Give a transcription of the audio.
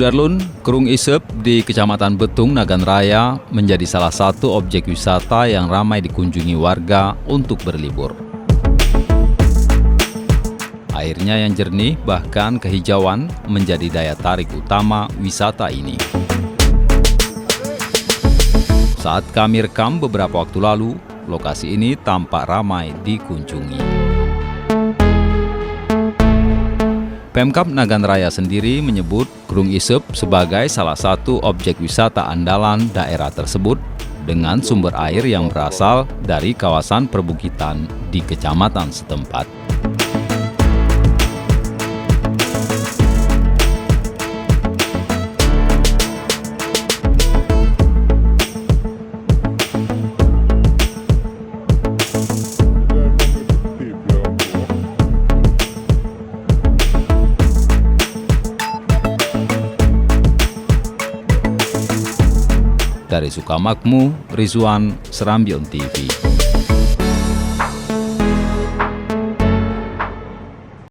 Sudarlun, Kerung Isep di Kecamatan Betung, Nagan Raya menjadi salah satu objek wisata yang ramai dikunjungi warga untuk berlibur. Airnya yang jernih bahkan kehijauan menjadi daya tarik utama wisata ini. Saat kami rekam beberapa waktu lalu, lokasi ini tampak ramai dikunjungi. Pemkab Nagan Raya sendiri menyebut Kerung Isep sebagai salah satu objek wisata andalan daerah tersebut dengan sumber air yang berasal dari kawasan perbukitan di kecamatan setempat. Dari Sukamakmu, Rizwan, Serambion TV.